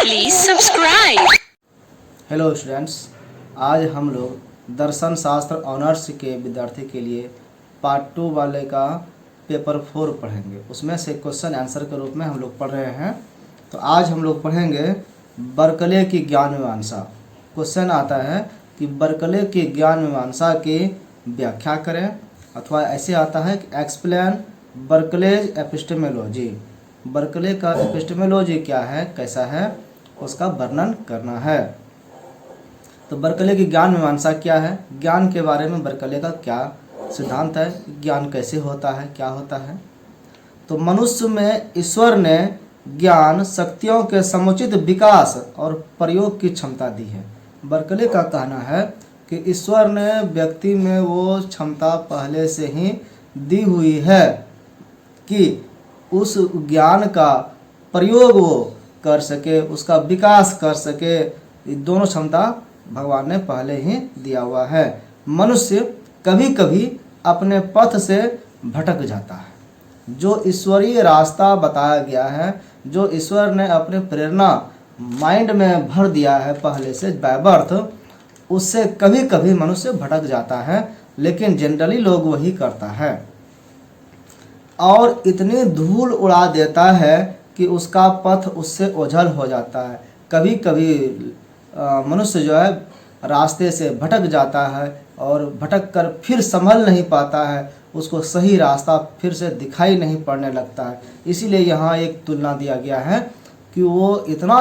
Please subscribe. Hello students, आज हम लोग दर्शन शास्त्र ऑनर्स के विद्यार्थी के लिए पार्ट 2 वाले का पेपर 4 पढ़ेंगे। उसमें से क्वेश्चन आंसर के रूप में हम लोग पढ़ रहे हैं। तो आज हम लोग पढ़ेंगे बर्कले की ज्ञान मीमांसा। क्वेश्चन आता है कि बर्कले की ज्ञान मीमांसा की व्याख्या करें, अथवा ऐसे आता है कि एक्सप्लेन बर्कलेज एपिस्टेमोलॉजी। बर्कले का एपिस्टेमोलॉजी क्या है, कैसा है, उसका वर्णन करना है। तो बर्कले की ज्ञान मीमांसा क्या है, ज्ञान के बारे में बर्कले का क्या सिद्धांत है, ज्ञान कैसे होता है, क्या होता है। तो मनुष्य में ईश्वर ने ज्ञान शक्तियों के समुचित विकास और प्रयोग की क्षमता दी है। बर्कले का कहना है कि ईश्वर ने व्यक्ति में वो क्षमता पहले से ही दी हुई है कि उस ज्ञान का प्रयोग वो कर सके, उसका विकास कर सके। ये दोनों क्षमता भगवान ने पहले ही दिया हुआ है। मनुष्य कभी कभी अपने पथ से भटक जाता है। जो ईश्वरीय रास्ता बताया गया है, जो ईश्वर ने अपने प्रेरणा माइंड में भर दिया है पहले से बाय बर्थ, उससे कभी कभी मनुष्य भटक जाता है, लेकिन जनरली लोग वही करता है और इतनी धूल उड़ा देता है कि उसका पथ उससे ओझल हो जाता है। कभी कभी मनुष्य जो है रास्ते से भटक जाता है और भटक कर फिर संभल नहीं पाता है, उसको सही रास्ता फिर से दिखाई नहीं पड़ने लगता है। इसीलिए यहाँ एक तुलना दिया गया है कि वो इतना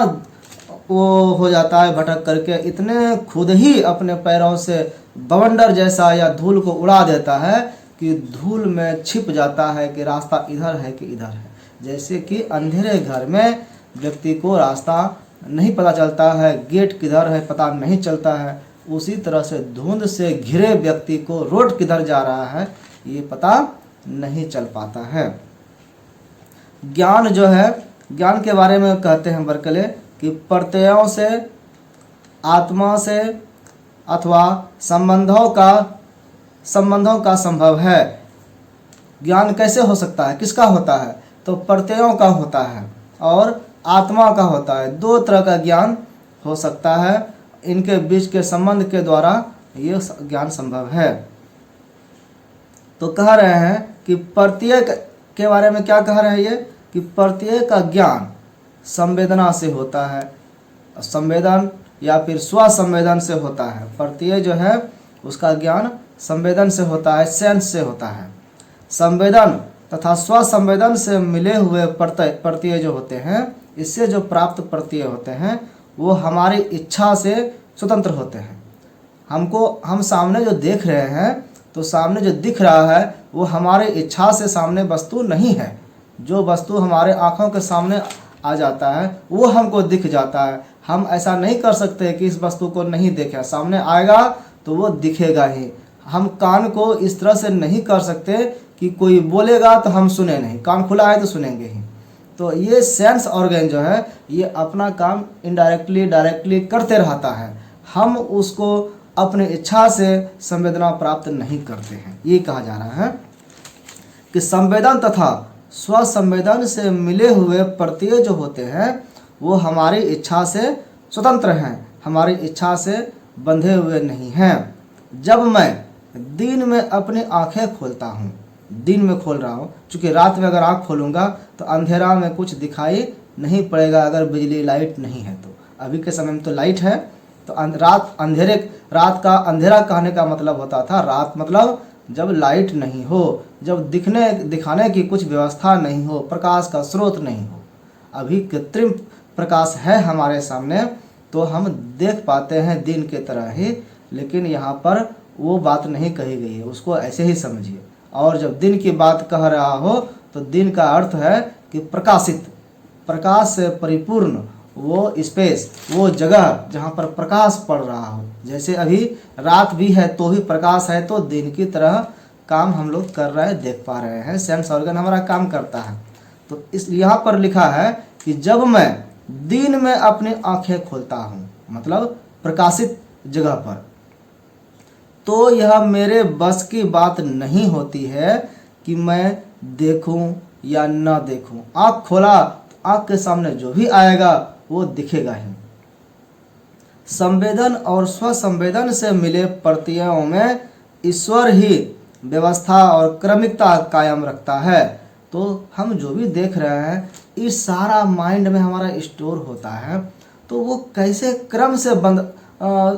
वो हो जाता है भटक करके, इतने खुद ही अपने पैरों से बवंडर जैसा या धूल को उड़ा देता है कि धूल में छिप जाता है कि रास्ता इधर है कि इधर है। जैसे कि अंधेरे घर में व्यक्ति को रास्ता नहीं पता चलता है, गेट किधर है पता नहीं चलता है, उसी तरह से धुंध से घिरे व्यक्ति को रोड किधर जा रहा है ये पता नहीं चल पाता है। ज्ञान जो है, ज्ञान के बारे में कहते हैं बर्कले कि प्रत्ययों से, आत्मा से अथवा संबंधों का संभव है। ज्ञान कैसे हो सकता है, किसका होता है, तो प्रत्ययों का होता है और आत्मा का होता है। दो तरह का ज्ञान हो सकता है, इनके बीच के संबंध के द्वारा ये ज्ञान संभव है। तो कह रहे हैं कि प्रत्येक के बारे में क्या कह रहे हैं ये कि प्रत्येक का ज्ञान संवेदना से होता है, संवेदन या फिर स्वसंवेदन से होता है। प्रत्यय जो है उसका ज्ञान संवेदन से होता है, सेंस से होता है। संवेदन तथा स्वसंवेदन से मिले हुए प्रत्यय जो होते हैं, इससे जो प्राप्त प्रत्यय होते हैं वो हमारी इच्छा से स्वतंत्र होते हैं। हम सामने जो देख रहे हैं, तो सामने जो दिख रहा है वो हमारे इच्छा से सामने वस्तु नहीं है। जो वस्तु हमारे आँखों के सामने आ जाता है वो हमको दिख जाता है। हम ऐसा नहीं कर सकते कि इस वस्तु को नहीं देखें, सामने आएगा तो वो दिखेगा ही। हम कान को इस तरह से नहीं कर सकते कि कोई बोलेगा तो हम सुने नहीं, कान खुला है तो सुनेंगे ही। तो ये सेंस ऑर्गन जो है ये अपना काम इनडायरेक्टली डायरेक्टली करते रहता है। हम उसको अपने इच्छा से संवेदना प्राप्त नहीं करते हैं। ये कहा जा रहा है कि संवेदन तथा स्वसंवेदन से मिले हुए प्रत्यय जो होते हैं वो हमारी इच्छा से स्वतंत्र हैं, हमारी इच्छा से बंधे हुए नहीं हैं। जब मैं दिन में अपनी आंखें खोलता हूँ, दिन में खोल रहा हूँ, चूँकि रात में अगर आँख खोलूँगा तो अंधेरा में कुछ दिखाई नहीं पड़ेगा अगर बिजली लाइट नहीं है। तो अभी के समय में तो लाइट है, तो रात का अंधेरा कहने का मतलब होता था, रात मतलब जब लाइट नहीं हो, जब दिखाने की कुछ व्यवस्था नहीं हो, प्रकाश का स्रोत नहीं हो। अभी कृत्रिम प्रकाश है हमारे सामने तो हम देख पाते हैं दिन के तरह ही, लेकिन यहाँ पर वो बात नहीं कही गई है, उसको ऐसे ही समझिए। और जब दिन की बात कह रहा हो तो दिन का अर्थ है कि प्रकाशित, प्रकाश से परिपूर्ण वो स्पेस, वो जगह जहाँ पर प्रकाश पड़ रहा हो। जैसे अभी रात भी है तो भी प्रकाश है, तो दिन की तरह काम हम लोग कर रहे हैं, देख पा रहे हैं, सेंस ऑर्गन हमारा काम करता है। तो इस यहाँ पर लिखा है कि जब मैं दिन में अपनी आंखें खोलता हूँ, मतलब प्रकाशित जगह पर, तो यह मेरे बस की बात नहीं होती है कि मैं देखूं या न देखूं। आँख खोला तो आँख के सामने जो भी आएगा वो दिखेगा ही। संवेदन और स्वसंवेदन से मिले प्रत्ययों में ईश्वर ही व्यवस्था और क्रमिकता कायम रखता है। तो हम जो भी देख रहे हैं इस सारा माइंड में हमारा स्टोर होता है, तो वो कैसे क्रम से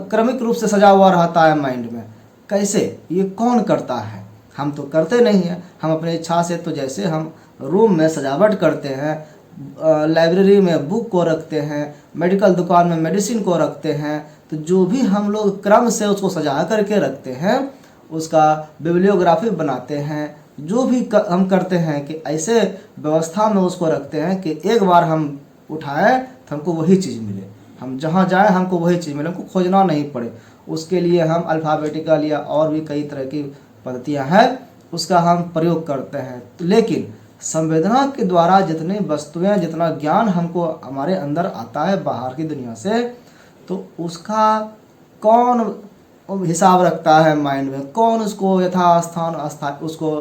क्रमिक रूप से सजा हुआ रहता है माइंड में, कैसे, ये कौन करता है? हम तो करते नहीं हैं। हम अपनी इच्छा से, तो जैसे हम रूम में सजावट करते हैं, लाइब्रेरी में बुक को रखते हैं, मेडिकल दुकान में मेडिसिन को रखते हैं, तो जो भी हम लोग क्रम से उसको सजा करके रखते हैं, उसका बिब्लियोग्राफी बनाते हैं, जो भी हम करते हैं कि ऐसे व्यवस्था में उसको रखते हैं कि एक बार हम उठाएं तो हमको वही चीज़ मिले, हम जहाँ जाएं हमको वही चीज़ मिले, हमको खोजना नहीं पड़े। उसके लिए हम अल्फ़ाबेटिकल या और भी कई तरह की पद्धतियाँ हैं, उसका हम प्रयोग करते हैं। लेकिन संवेदना के द्वारा जितनी वस्तुएं, जितना ज्ञान हमको हमारे अंदर आता है बाहर की दुनिया से, तो उसका कौन हिसाब रखता है माइंड में, कौन उसको यथास्थान उसको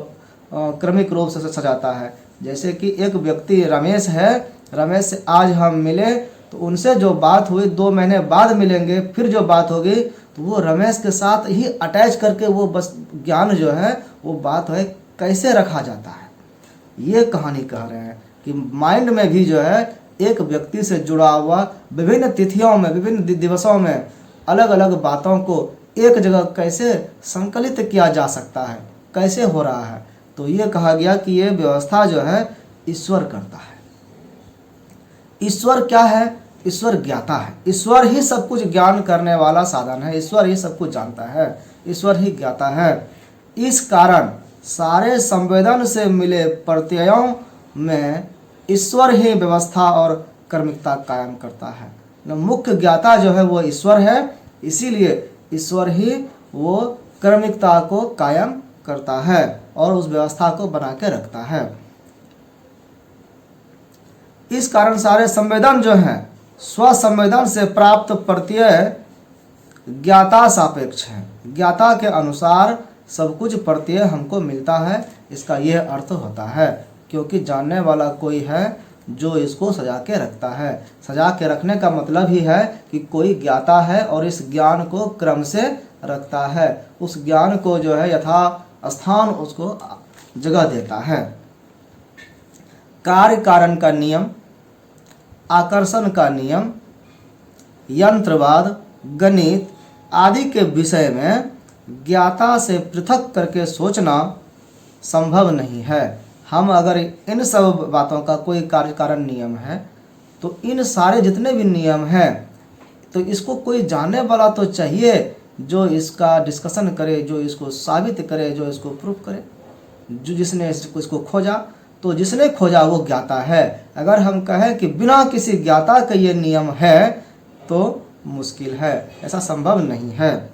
क्रमिक रूप से सजाता है। जैसे कि एक व्यक्ति रमेश है, रमेश से आज हम मिले तो उनसे जो बात हुई 2 महीने बाद मिलेंगे, फिर जो बात होगी तो वो रमेश के साथ ही अटैच करके वो बस ज्ञान जो है वो बात है कैसे रखा जाता है। ये कहानी कह रहे हैं कि माइंड में भी जो है एक व्यक्ति से जुड़ा हुआ विभिन्न तिथियों में, विभिन्न दिवसों में अलग अलग बातों को एक जगह कैसे संकलित किया जा सकता है, कैसे हो रहा है। तो ये कहा गया कि ये व्यवस्था जो है ईश्वर करता है। ईश्वर क्या है? ईश्वर ज्ञाता है। ईश्वर ही सब कुछ ज्ञान करने वाला साधन है, ईश्वर ही सब कुछ जानता है, ईश्वर ही ज्ञाता है। इस कारण सारे संवेदन से मिले प्रत्ययों में ईश्वर ही व्यवस्था और क्रमिकता कायम करता है। मुख्य ज्ञाता जो है वो ईश्वर है, इसीलिए ईश्वर ही वो क्रमिकता को कायम करता है और उस व्यवस्था को बना के रखता है। इस कारण सारे संवेदन जो हैं स्वसंवेदन से प्राप्त प्रत्यय ज्ञाता सापेक्ष है। ज्ञाता के अनुसार सब कुछ प्रत्यय हमको मिलता है, इसका यह अर्थ होता है, क्योंकि जानने वाला कोई है जो इसको सजा के रखता है। सजा के रखने का मतलब ही है कि कोई ज्ञाता है और इस ज्ञान को क्रम से रखता है, उस ज्ञान को जो है यथा स्थान उसको जगह देता है। कार्य कारण का नियम, आकर्षण का नियम, यंत्रवाद, गणित आदि के विषय में ज्ञाता से पृथक करके सोचना संभव नहीं है। हम अगर इन सब बातों का कोई कार्य कारण नियम है तो इन सारे जितने भी नियम हैं तो इसको कोई जानने वाला तो चाहिए जो इसका डिस्कशन करे, जो इसको साबित करे, जो इसको प्रूफ करे। जो जिसने इसको खोजा, तो जिसने खोजा वो ज्ञाता है। अगर हम कहें कि बिना किसी ज्ञाता के ये नियम है तो मुश्किल है, ऐसा संभव नहीं है।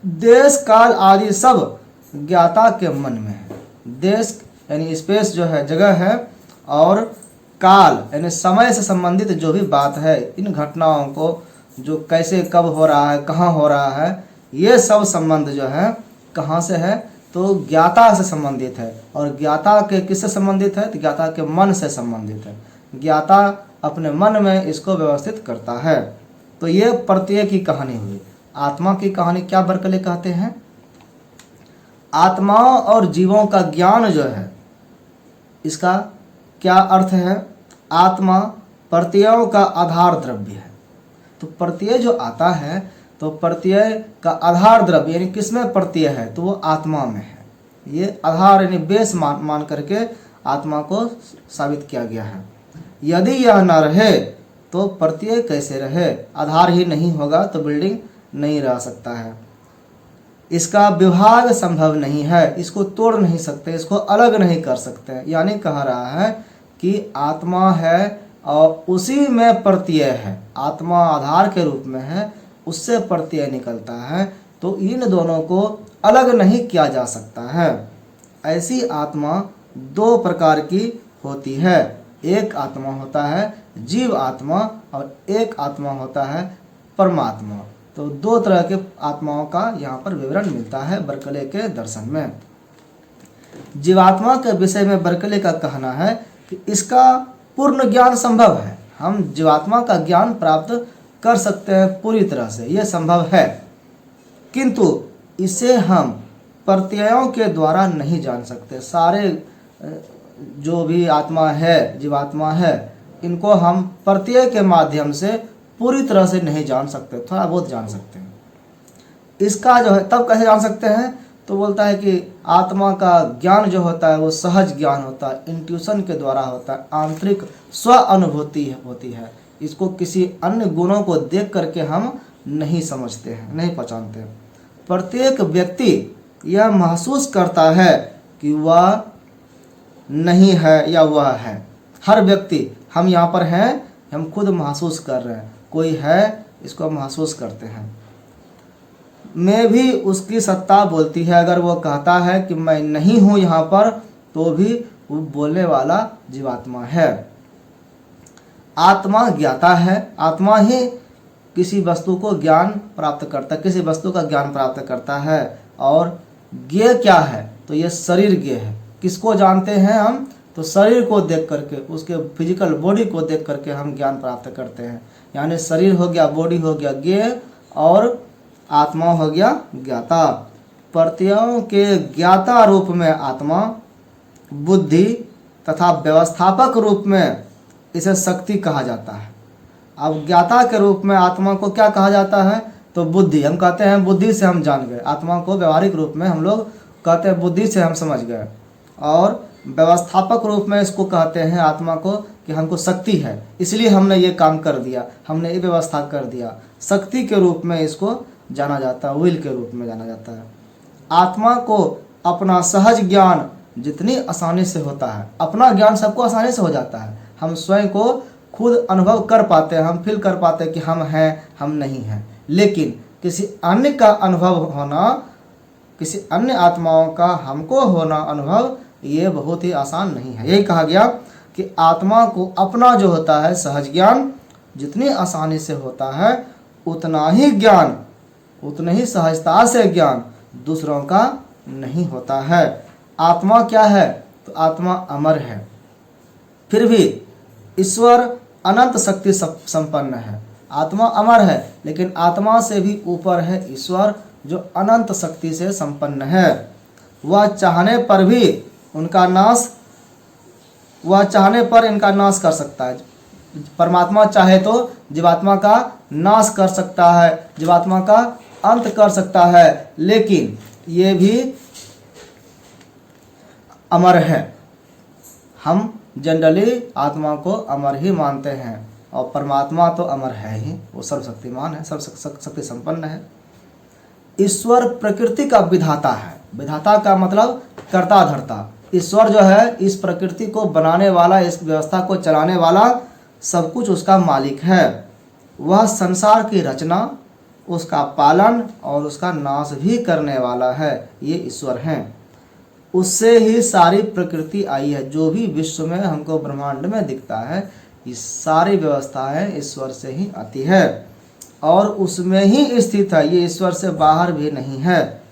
देश काल आदि सब ज्ञाता के मन में है। देश यानी स्पेस जो है जगह है, और काल यानी समय से संबंधित जो भी बात है, इन घटनाओं को जो कैसे कब हो रहा है, कहाँ हो रहा है, ये सब संबंध जो है कहाँ से है, तो ज्ञाता से संबंधित है। और ज्ञाता के किससे संबंधित है? तो ज्ञाता के मन से संबंधित है। ज्ञाता अपने मन में इसको व्यवस्थित करता है। तो ये प्रत्यय की कहानी हुई। आत्मा की कहानी क्या बरकले कहते हैं? आत्माओं और जीवों का ज्ञान जो है, इसका क्या अर्थ है? आत्मा प्रत्ययों का आधार द्रव्य है। तो प्रत्यय जो आता है तो प्रत्यय का आधार द्रव्य यानी किसमें प्रत्यय है, तो वो आत्मा में है। ये आधार यानी बेस मान करके आत्मा को साबित किया गया है। यदि यह न रहे तो प्रत्यय कैसे रहे? आधार ही नहीं होगा तो बिल्डिंग नहीं रह सकता है। इसका विभाग संभव नहीं है, इसको तोड़ नहीं सकते, इसको अलग नहीं कर सकते। यानी कह रहा है कि आत्मा है और उसी में प्रत्यय है। आत्मा आधार के रूप में है, उससे प्रत्यय निकलता है, तो इन दोनों को अलग नहीं किया जा सकता है। ऐसी आत्मा दो प्रकार की होती है। एक आत्मा होता है जीव आत्मा और एक आत्मा होता है परमात्मा। तो दो तरह के आत्माओं का यहाँ पर विवरण मिलता है बरकले के दर्शन में। जीवात्मा के विषय में बरकले का कहना है कि इसका पूर्ण ज्ञान संभव है। हम जीवात्मा का ज्ञान प्राप्त कर सकते हैं पूरी तरह से, ये संभव है, किंतु इसे हम प्रत्ययों के द्वारा नहीं जान सकते। सारे जो भी आत्मा है, जीवात्मा है, इनको हम प्रत्यय के माध्यम से पूरी तरह से नहीं जान सकते, थोड़ा बहुत जान सकते हैं। इसका जो है तब कैसे जान सकते हैं, तो बोलता है कि आत्मा का ज्ञान जो होता है वो सहज ज्ञान होता है, इंट्यूशन के द्वारा होता है, आंतरिक स्व अनुभूति होती है। इसको किसी अन्य गुणों को देख करके हम नहीं समझते हैं, नहीं पहचानते। प्रत्येक व्यक्ति यह महसूस करता है कि वह नहीं है या वह है। हर व्यक्ति, हम यहाँ पर हैं, हम खुद महसूस कर रहे हैं, कोई है, इसको महसूस करते हैं। मैं भी उसकी सत्ता बोलती है। अगर वो कहता है कि मैं नहीं हूँ यहाँ पर, तो भी वो बोलने वाला जीवात्मा है। आत्मा ज्ञाता है। आत्मा ही किसी वस्तु को ज्ञान प्राप्त करता है, किसी वस्तु का ज्ञान प्राप्त करता है। और ज्ञेय क्या है, तो ये शरीर ज्ञेय है। किसको जानते हैं हम, तो शरीर को देख करके, उसके फिजिकल बॉडी को देख करके हम ज्ञान प्राप्त करते हैं। यानी शरीर हो गया, बॉडी हो गया ज्ञेय, और आत्मा हो गया ज्ञाता। प्रत्ययों के ज्ञाता रूप में आत्मा, बुद्धि तथा व्यवस्थापक रूप में इसे शक्ति कहा जाता है। अब ज्ञाता के रूप में आत्मा को क्या कहा जाता है, तो बुद्धि। हम कहते हैं बुद्धि से हम जान गए, आत्मा को व्यवहारिक रूप में हम लोग कहते हैं बुद्धि से हम समझ गए। और व्यवस्थापक रूप में इसको कहते हैं आत्मा को कि हमको शक्ति है, इसलिए हमने ये काम कर दिया, हमने ये व्यवस्था कर दिया। शक्ति के रूप में इसको जाना जाता है, विल के रूप में जाना जाता है। आत्मा को अपना सहज ज्ञान जितनी आसानी से होता है, अपना ज्ञान सबको आसानी से हो जाता है। हम स्वयं को खुद अनुभव कर पाते हैं, हम फील कर पाते हैं कि हम हैं, हम नहीं हैं। लेकिन किसी अन्य का अनुभव होना, किसी अन्य आत्माओं का हमको होना अनुभव, ये बहुत ही आसान नहीं है। यही कहा गया कि आत्मा को अपना जो होता है सहज ज्ञान जितनी आसानी से होता है, उतना ही ज्ञान, उतनी ही सहजता से ज्ञान दूसरों का नहीं होता है। आत्मा क्या है, तो आत्मा अमर है। फिर भी ईश्वर अनंत शक्ति संपन्न है। आत्मा अमर है, लेकिन आत्मा से भी ऊपर है ईश्वर, जो अनंत शक्ति से संपन्न है। वह चाहने पर भी उनका नाश, वह चाहने पर इनका नाश कर सकता है। परमात्मा चाहे तो जीवात्मा का नाश कर सकता है, जीवात्मा का अंत कर सकता है, लेकिन ये भी अमर है। हम जनरली आत्मा को अमर ही मानते हैं, और परमात्मा तो अमर है ही, वो सर्वशक्तिमान है, सर्वशक्ति संपन्न है। ईश्वर प्रकृति का विधाता है। विधाता का मतलब कर्ता धर्ता। ईश्वर जो है इस प्रकृति को बनाने वाला, इस व्यवस्था को चलाने वाला, सब कुछ उसका मालिक है। वह संसार की रचना, उसका पालन और उसका नाश भी करने वाला है। ये ईश्वर हैं। उससे ही सारी प्रकृति आई है। जो भी विश्व में हमको ब्रह्मांड में दिखता है, ये सारी व्यवस्थाएं ईश्वर से ही आती है और उसमें ही स्थित है। ये ईश्वर से बाहर भी नहीं है,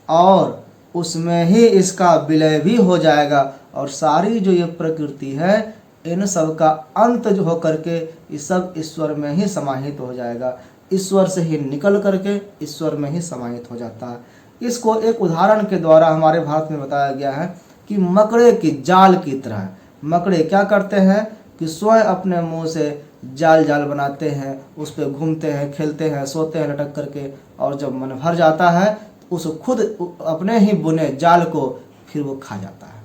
और उसमें ही इसका विलय भी हो जाएगा। और सारी जो ये प्रकृति है, इन सब का अंत जो होकर के ये सब ईश्वर में ही समाहित हो जाएगा। ईश्वर से ही निकल करके ईश्वर में ही समाहित हो जाता है। इसको एक उदाहरण के द्वारा हमारे भारत में बताया गया है कि मकड़े की जाल की तरह। मकड़े क्या करते हैं कि स्वयं अपने मुंह से जाल बनाते हैं, उस पर घूमते हैं, खेलते हैं, सोते हैं लटक करके, और जब मन भर जाता है तो उस खुद अपने ही बुने जाल को फिर वो खा जाता है।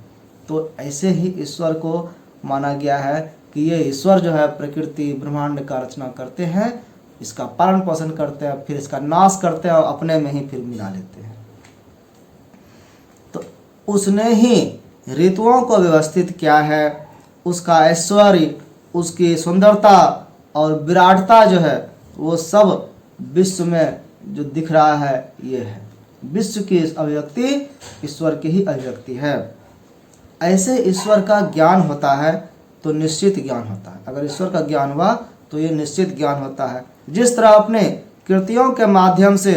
तो ऐसे ही ईश्वर को माना गया है कि ये ईश्वर जो है प्रकृति ब्रह्मांड का रचना करते हैं, इसका पालन पोषण करते हैं, फिर इसका नाश करते हैं और अपने में ही फिर मिला लेते हैं। तो उसने ही ऋतुओं को व्यवस्थित किया है। उसका ऐश्वर्य, उसकी सुंदरता और विराटता जो है, वो सब विश्व में जो दिख रहा है, ये है विश्व की अभिव्यक्ति, ईश्वर की ही अभिव्यक्ति है। ऐसे ईश्वर का ज्ञान होता है तो निश्चित ज्ञान होता है। अगर ईश्वर का ज्ञान हुआ तो ये निश्चित ज्ञान होता है। जिस तरह अपने कृतियों के माध्यम से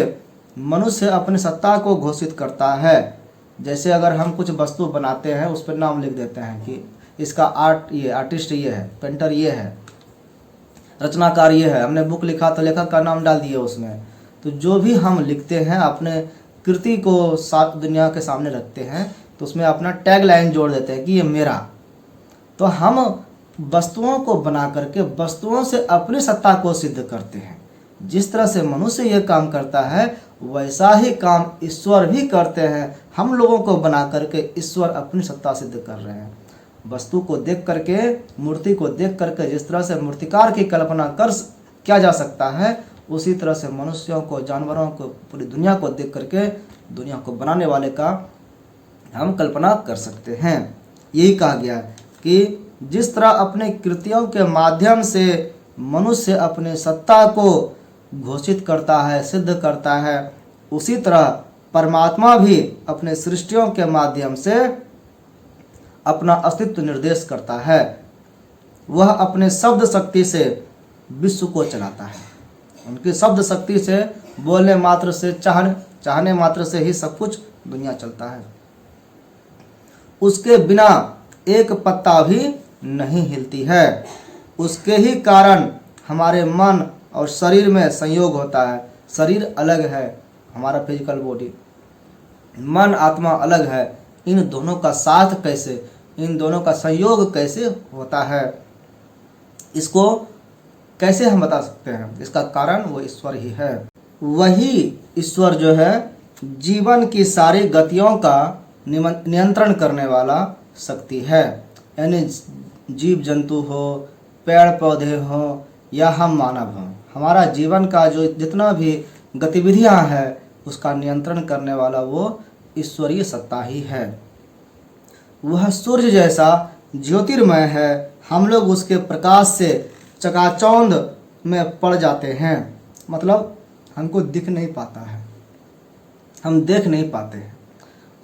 मनुष्य अपनी सत्ता को घोषित करता है, जैसे अगर हम कुछ वस्तु बनाते हैं, उस पर नाम लिख देते हैं कि इसका आर्ट ये, आर्टिस्ट ये है, पेंटर ये है, रचनाकार ये है, हमने बुक लिखा तो लेखक का नाम डाल दिए उसमें। तो जो भी हम लिखते हैं, अपने कृति को दुनिया के सामने रखते हैं, तो उसमें अपना टैग लाइन जोड़ देते हैं कि ये मेरा। तो हम वस्तुओं को बना करके वस्तुओं से अपनी सत्ता को सिद्ध करते हैं। जिस तरह से मनुष्य ये काम करता है, वैसा ही काम ईश्वर भी करते हैं। हम लोगों को बना करके ईश्वर अपनी सत्ता सिद्ध कर रहे हैं। वस्तु को देख करके, मूर्ति को देख करके जिस तरह से मूर्तिकार की कल्पना किया जा सकता है, उसी तरह से मनुष्यों को, जानवरों को, पूरी दुनिया को देख करके दुनिया को बनाने वाले का हम कल्पना कर सकते हैं। यही कहा गया है कि जिस तरह अपने कृतियों के माध्यम से मनुष्य अपनी सत्ता को घोषित करता है, सिद्ध करता है, उसी तरह परमात्मा भी अपने सृष्टियों के माध्यम से अपना अस्तित्व निर्देश करता है। वह अपने शब्द शक्ति से विश्व को चलाता है। उनकी शब्द शक्ति से, बोलने मात्र से, चाहने मात्र से ही सब कुछ दुनिया चलता है। उसके बिना एक पत्ता भी नहीं हिलती है। उसके ही कारण हमारे मन और शरीर में संयोग होता है। शरीर अलग है, हमारा फिजिकल बॉडी, मन आत्मा अलग है। इन दोनों का साथ कैसे, इन दोनों का संयोग कैसे होता है, इसको कैसे हम बता सकते हैं? इसका कारण वो ईश्वर ही है। वही ईश्वर जो है जीवन की सारी गतियों का नियंत्रण करने वाला शक्ति है। यानी जीव जंतु हो, पेड़ पौधे हो या हम मानव हों, हमारा जीवन का जो जितना भी गतिविधियां हैं, उसका नियंत्रण करने वाला वो ईश्वरीय सत्ता ही है। वह सूर्य जैसा ज्योतिर्मय है। हम लोग उसके प्रकाश से चकाचौंध में पड़ जाते हैं। मतलब हमको दिख नहीं पाता है, हम देख नहीं पाते हैं।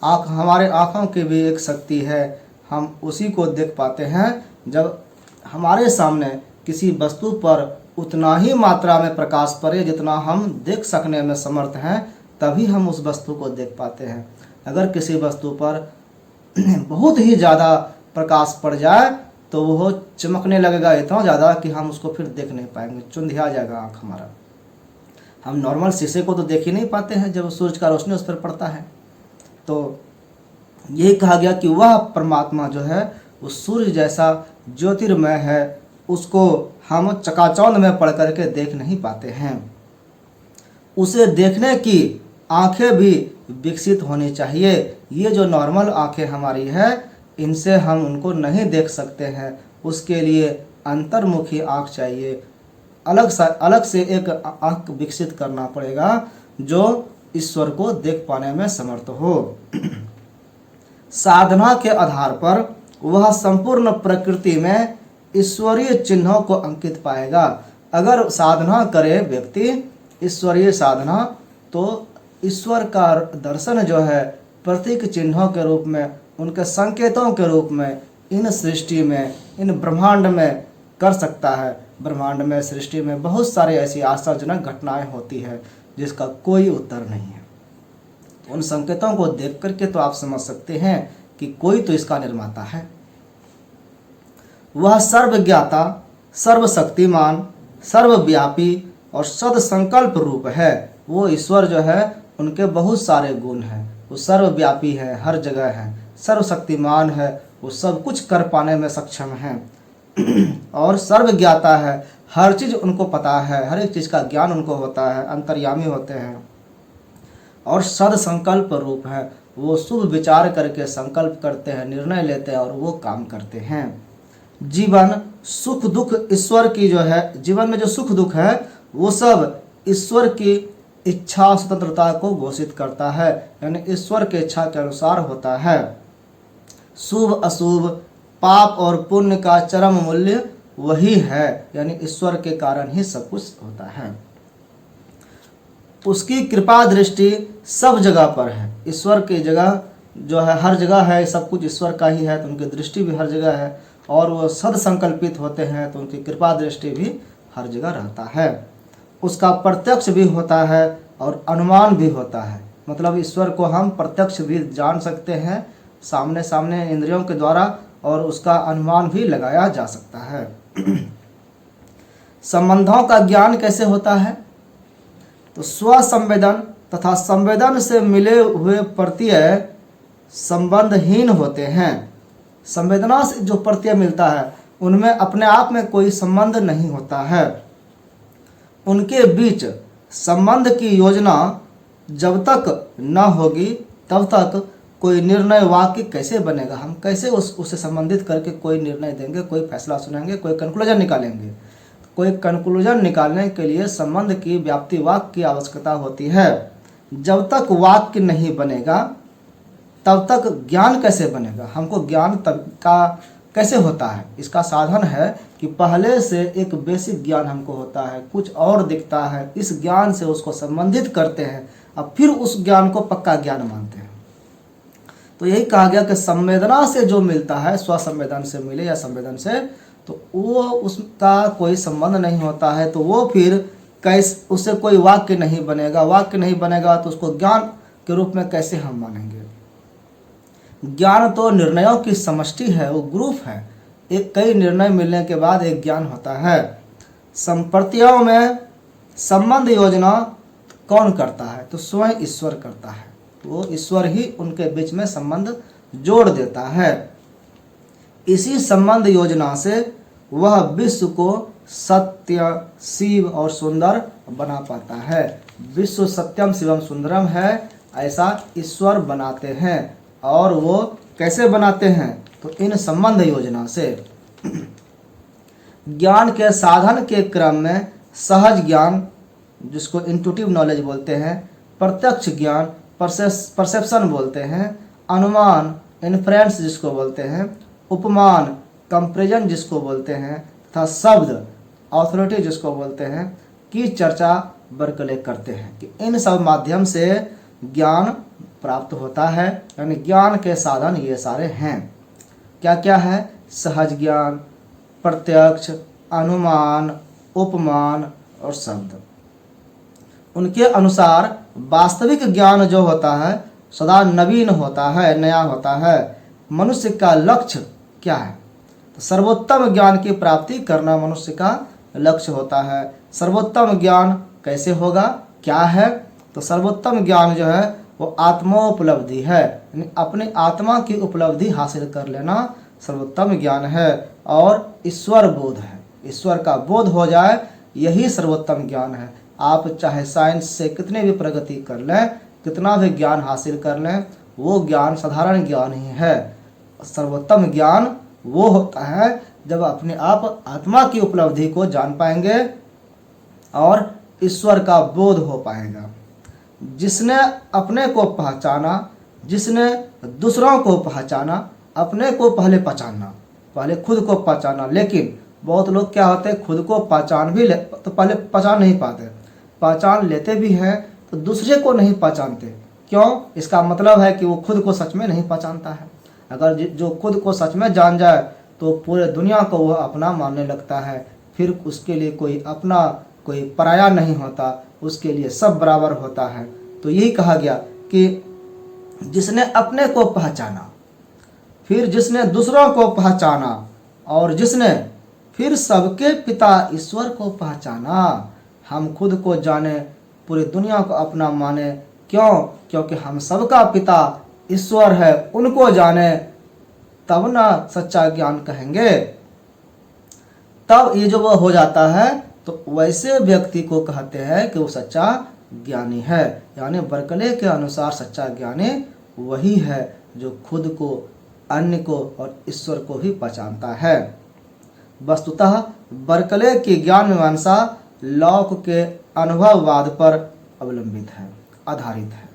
हमारे आँखों की भी एक शक्ति है, हम उसी को देख पाते हैं जब हमारे सामने किसी वस्तु पर उतना ही मात्रा में प्रकाश पड़े जितना हम देख सकने में समर्थ हैं, तभी हम उस वस्तु को देख पाते हैं। अगर किसी वस्तु पर बहुत ही ज़्यादा प्रकाश पड़ जाए तो वो चमकने लगेगा इतना ज़्यादा कि हम उसको फिर देख नहीं पाएंगे, चुंधिया जाएगा आँख हमारा। हम नॉर्मल शीशे को तो देख ही नहीं पाते हैं जब सूरज का रोशनी उस पर पड़ता है। तो यही कहा गया कि वह परमात्मा जो है वो सूर्य जैसा ज्योतिर्मय है, उसको हम चकाचौंध में पढ़ करके देख नहीं पाते हैं। उसे देखने की आंखें भी विकसित होनी चाहिए। ये जो नॉर्मल आंखें हमारी है, इनसे हम उनको नहीं देख सकते हैं। उसके लिए अंतर्मुखी आंख चाहिए, अलग से एक आंख विकसित करना पड़ेगा जो ईश्वर को देख पाने में समर्थ हो। साधना के आधार पर वह संपूर्ण प्रकृति में ईश्वरीय चिन्हों को अंकित पाएगा। अगर साधना करे व्यक्ति ईश्वरीय साधना, तो ईश्वर का दर्शन जो है प्रतीक चिन्हों के रूप में, उनके संकेतों के रूप में इन सृष्टि में, इन ब्रह्मांड में कर सकता है। ब्रह्मांड में, सृष्टि में बहुत सारे ऐसी आश्चर्यजनक घटनाएं होती है जिसका कोई उत्तर नहीं है। तो उन संकेतों को देख करके तो आप समझ सकते हैं कि कोई तो इसका निर्माता है। वह सर्वज्ञाता, सर्वशक्तिमान, सर्वव्यापी और सदसंकल्प रूप है। वो ईश्वर जो है उनके बहुत सारे गुण हैं। वो सर्वव्यापी है, हर जगह है, सर्वशक्तिमान है, वो सब कुछ कर पाने में सक्षम है और सर्वज्ञाता है, हर चीज़ उनको पता है, हर एक चीज़ का ज्ञान उनको होता है, अंतर्यामी होते हैं। और सदसंकल्प रूप है, वो शुभ विचार करके संकल्प करते हैं, निर्णय लेते हैं और वो काम करते हैं। जीवन सुख दुख ईश्वर की जो है, जीवन में जो सुख दुख है वो सब ईश्वर की इच्छा स्वतंत्रता को घोषित करता है, यानी ईश्वर के इच्छा के अनुसार होता है। शुभ अशुभ, पाप और पुण्य का चरम मूल्य वही है, यानी ईश्वर के कारण ही सब कुछ होता है। उसकी कृपा दृष्टि सब जगह पर है। ईश्वर की जगह जो है हर जगह है, सब कुछ ईश्वर का ही है, तो उनकी दृष्टि भी हर जगह है। और वो सदसंकल्पित होते हैं तो उनकी कृपा दृष्टि भी हर जगह रहता है। उसका प्रत्यक्ष भी होता है और अनुमान भी होता है। मतलब ईश्वर को हम प्रत्यक्ष भी जान सकते हैं, सामने सामने इंद्रियों के द्वारा, और उसका अनुमान भी लगाया जा सकता है। संबंधों का ज्ञान कैसे होता है? तो स्वसंवेदन तथा संवेदन से मिले हुए प्रत्यय संबंधहीन होते हैं। संवेदना से जो प्रत्यय मिलता है उनमें अपने आप में कोई संबंध नहीं होता है। उनके बीच संबंध की योजना जब तक न होगी तब तक कोई निर्णय वाक्य कैसे बनेगा? हम कैसे उससे संबंधित करके कोई निर्णय देंगे, कोई फैसला सुनाएंगे, कोई कंक्लूजन निकालेंगे? कोई कंक्लूजन निकालने के लिए संबंध की व्याप्ति वाक्य की आवश्यकता होती है। जब तक वाक्य नहीं बनेगा तब तक ज्ञान कैसे बनेगा? हमको ज्ञान तब का कैसे होता है? इसका साधन है कि पहले से एक बेसिक ज्ञान हमको होता है, कुछ और दिखता है, इस ज्ञान से उसको संबंधित करते हैं, अब फिर उस ज्ञान को पक्का ज्ञान मानते हैं। तो यही कहा गया कि संवेदना से जो मिलता है, स्वसंवेदन से मिले या संवेदन से, तो वो उसका कोई संबंध नहीं होता है, तो वो फिर कैसे उससे कोई वाक्य नहीं बनेगा। वाक्य नहीं बनेगा तो उसको ज्ञान के रूप में कैसे हम मानेंगे? ज्ञान तो निर्णयों की समष्टि है, वो ग्रुप है। एक कई निर्णय मिलने के बाद एक ज्ञान होता है। संप्रतियों में संबंध योजना कौन करता है? तो स्वयं ईश्वर करता है। वो ईश्वर ही उनके बीच में संबंध जोड़ देता है। इसी संबंध योजना से वह विश्व को सत्य, शिव और सुंदर बना पाता है। विश्व सत्यम शिवम सुंदरम है, ऐसा ईश्वर बनाते हैं। और वो कैसे बनाते हैं? तो इन संबंध योजना से। ज्ञान के साधन के क्रम में सहज ज्ञान, जिसको इंट्यूटिव नॉलेज बोलते हैं, प्रत्यक्ष ज्ञान, परसेप्शन बोलते हैं, अनुमान, इन्फ्रेंस जिसको बोलते हैं, उपमान, कंपैरिजन जिसको बोलते हैं, तथा शब्द, ऑथोरिटी जिसको बोलते हैं, की चर्चा बर्कले करते हैं कि इन सब माध्यम से ज्ञान प्राप्त होता है। यानी ज्ञान के साधन ये सारे हैं। क्या क्या है? सहज ज्ञान, प्रत्यक्ष, अनुमान, उपमान और शब्द। उनके अनुसार वास्तविक ज्ञान जो होता है सदा नवीन होता है, नया होता है। मनुष्य का लक्ष्य क्या है? तो सर्वोत्तम ज्ञान की प्राप्ति करना मनुष्य का लक्ष्य होता है। सर्वोत्तम ज्ञान कैसे होगा? क्या है? तो सर्वोत्तम ज्ञान जो है वो आत्मोपलब्धि है, यानी अपनी आत्मा की उपलब्धि हासिल कर लेना सर्वोत्तम ज्ञान है। और ईश्वर बोध है, ईश्वर का बोध हो जाए, यही सर्वोत्तम ज्ञान है। आप चाहे साइंस से कितनी भी प्रगति कर लें, कितना भी ज्ञान हासिल कर लें, वो ज्ञान साधारण ज्ञान ही है। सर्वोत्तम ज्ञान वो होता है जब अपने आप आत्मा की उपलब्धि को जान पाएंगे और ईश्वर का बोध हो पाएगा। जिसने अपने को पहचाना, जिसने दूसरों को पहचाना, अपने को पहले पहचानना, पहले खुद को पहचाना। लेकिन बहुत लोग क्या होते हैं, खुद को पहचान भी ले तो पहले पहचान नहीं पाते, पहचान लेते भी हैं तो दूसरे को नहीं पहचानते। क्यों? इसका मतलब है कि वो खुद को सच में नहीं पहचानता है। अगर जो खुद को सच में जान जाए तो पूरे दुनिया को वह अपना मानने लगता है। फिर उसके लिए कोई अपना, कोई पराया नहीं होता, उसके लिए सब बराबर होता है। तो यही कहा गया कि जिसने अपने को पहचाना, फिर जिसने दूसरों को पहचाना और जिसने फिर सबके पिता ईश्वर को पहचाना। हम खुद को जाने, पूरी दुनिया को अपना माने। क्यों? क्योंकि हम सबका पिता ईश्वर है, उनको जाने तब ना सच्चा ज्ञान कहेंगे। तब ये जो वो हो जाता है तो वैसे व्यक्ति को कहते हैं कि वो सच्चा ज्ञानी है। यानी बर्कले के अनुसार सच्चा ज्ञानी वही है जो खुद को, अन्य को और ईश्वर को भी पहचानता है। वस्तुतः बर्कले की ज्ञान मीमांसा लॉक के अनुभववाद पर अवलंबित है, आधारित है।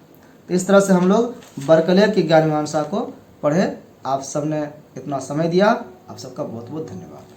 तो इस तरह से हम लोग बर्कले की ज्ञान मीमांसा को पढ़े। आप सबने इतना समय दिया, आप सबका बहुत बहुत धन्यवाद।